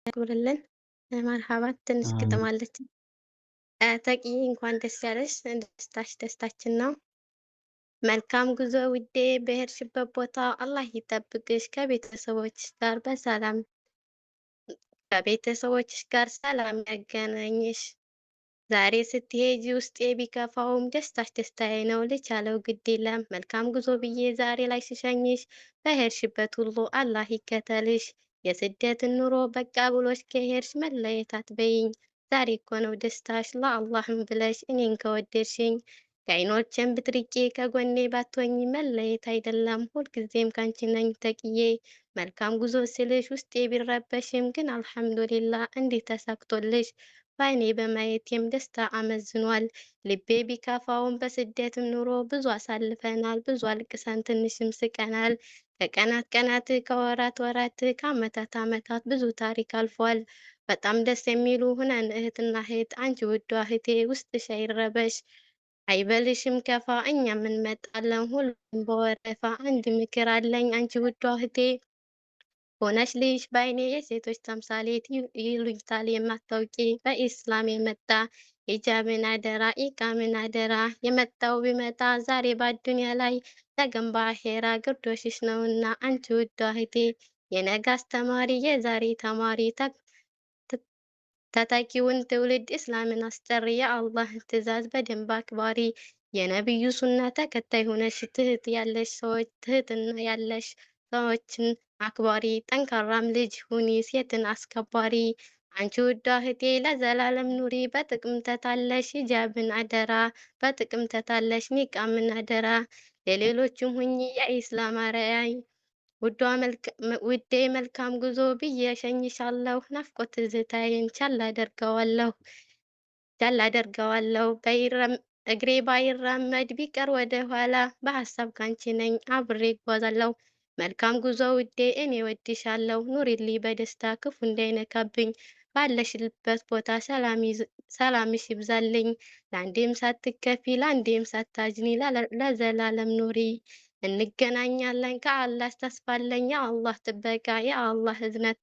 ያክብርልን። መርሐባ ትንሽ ግጥም አሜን። አለችኝ። ተቂዬ እንኳን ደስ ያለሽ፣ ደስታሽ ደስታችን ነው። መልካም ጉዞ ውዴ፣ በሄድሽበት ቦታ አላህ ይጠብቅሽ፣ ከቤተሰቦችሽ ጋር ሰላም ያገናኝሽ። ዛሬ ስትሄጂ ውስጤ ቢከፋውም ደስታሽ ደስታዬ ነው፣ ልቻለው ግድ የለም። መልካም ጉዞ ብዬ ዛሬ ላይ ስሸኝሽ፣ በሄድሽበት ሁሉ አላህ ይከተልሽ። የስደትን ኑሮ በቃ ብሎሽ ከሄድሽ መለየት አትበይኝ። ዛሬ እኮ ነው ደስታሽ ለአላህም ብለሽ እኔን ከወደድሽኝ። ከዓይኖቼም ብትርቄ ከጎኔ ባትሆኝ መለየት አይደለም ሁልጊዜም ካንቺ ነኝ ተቅዬ። መልካም ጉዞ ስልሽ ውስጤ ቢረበሽም ግን አልሐምዱሊላህ እንዲህ ተሳክቶልሽ በዓይኔ በማየቴም ደስታ አመዝኗል። ልቤ ቢከፋውም በስደትም ኑሮ ብዙ አሳልፈናል፣ ብዙ አልቅሰን ትንሽም ስቀናል። ከቀናት ቀናት ከወራት ወራት ከዓመታት ዓመታት ብዙ ታሪክ አልፏል። በጣም ደስ የሚሉ ሁነን እህትና እህት አንቺ ውዷ እህቴ ውስጥሽ አይረበሽ አይበልሽም ከፋ እኛም እንመጣለን ሁሉም በወረፋ። አንድ ምክር አለኝ አንቺ ውዷ እህቴ ሆነሽ ልይሽ በዓይኔ የሴቶች ተምሳሌት ይሉኝታል የማታውቂ በኢስላም የመጣ ሂጃብን አደራ ኢቃምን አደራ። የመጣው ቢመጣ ዛሬ በአዱንያ ላይ ነገም በአኼራ ግርዶሽሽ ነውና አንቺ ውዷ እህቴ የነገ አስተማሪ የዛሬ ተማሪ ተተኪውን ትውልድ እስላምን አስጠሪ የአላህን ትእዛዝ በደንብ አክባሪ። የነቢዩ ሱና ተከታይ ሆነሽ ትህትና ያለሽ ሰዎችን አክባሪ። ጠንካራም ልጅ ሁኒ ሴትን አስከባሪ። አንቺ ውዷ እህቴ ለዘላለም ኑሪ በጥቅም ተታለሽ ሂጃብን አደራ በጥቅም ተታለሽ ኒቃምን አደራ። ለሌሎችም ሁኚ የኢስላም አርአያ ውዴ መልካም ጉዞ ብዬ እሸኝሻለሁ። ናፍቆት ትዝታዬን ቻል አደርገዋለሁ። እግሬ ባይራመድ ቢቀር ወደ ኋላ በሀሳብ ካንቺ ነኝ አብሬ እጓዛለሁ። መልካም ጉዞ ውዴ እኔ ወድሻለሁ። ኑሪልኝ በደስታ ክፉ እንዳይነካብኝ ባለሽበት ቦታ ሰላምሽ ይብዛልኝ። ለአንዴም ሳትከፊ ለአንዴም ሳታዝኒ ለዘላለም ኑሪ። እንገናኛለን ከአላህ ተስፋለኝ የአላህ ጥበቃ የአላህ እዝነት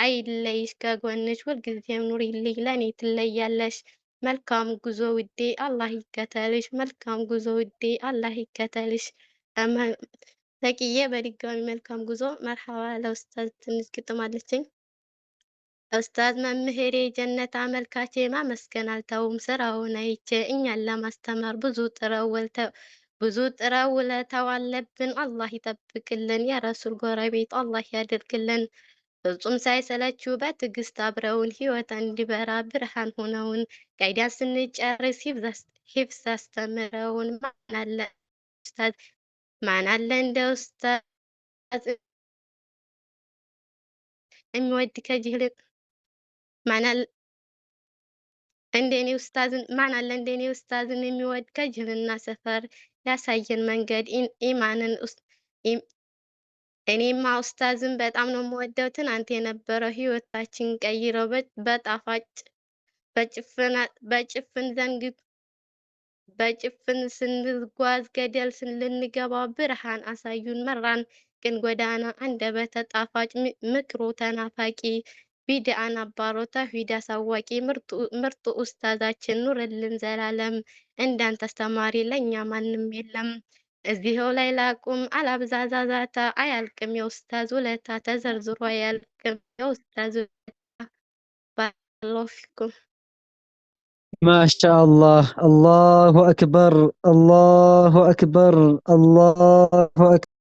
አይለይሽ ከጎንሽ ሁልጊዜም ኑሪልኝ ለእኔ ትለያለሽ። መልካም ጉዞ ውዴ አላህ ይከተልሽ። መልካም ጉዞ ውዴ አላህ ይከተልሽ። ተቅዬ በድጋሚ መልካም ጉዞ። መርሐባ ለኡስታዝ ትንሽ ግጥም አለችኝ። ኡስታዝ መምህሬ ጀነት አመልካቼ ማመስገን አልተውም ስራውን አይቼ እኛን ለማስተማር ብዙ ጥረው ውለታው አለብን አላህ ይጠብቅልን። የረሱል ጎረቤት አላህ ያደርግልን። ፍጹም ሳይሰለችው በትዕግስት አብረውን ሕይወት እንዲበራ ብርሃን ሆነውን ቀይዳ ስንጨርስ ሂፍዝ አስተምረውን ማን አለ እንደ ኡስታዝ የሚወድ ከጅህል ማን አለ እንደኔ ኡስታዝን የሚወድ ከጅህልና ሰፈር ያሳየን መንገድ ኢማንን እኔማ ኡስታዝን በጣም ነው የምወደው። ትናንት የነበረው ህይወታችን ቀይረው በጣፋጭ በጭፍን ስንጓዝ ገደል ልንገባ ብርሃን አሳዩን መራን ቅን ጎዳና አንደበተ ጣፋጭ ምክሩ ተናፋቂ ቢድአን አባሮ ተውሂድ አሳዋቂ ምርጡ ኡስታዛችን ኑርልን ዘላለም። እንዳንተ አስተማሪ ለእኛ ማንም የለም። እዚህው ላይ ላቁም አላብዛ ዛዛታ አያልቅም የኡስታዝ ውለታ ተዘርዝሮ አያልቅም የኡስታዝ ውለታ። ባረከላሁ ፊኩም። ما شاء الله. الله أكبر الله أكبر الله أكبر.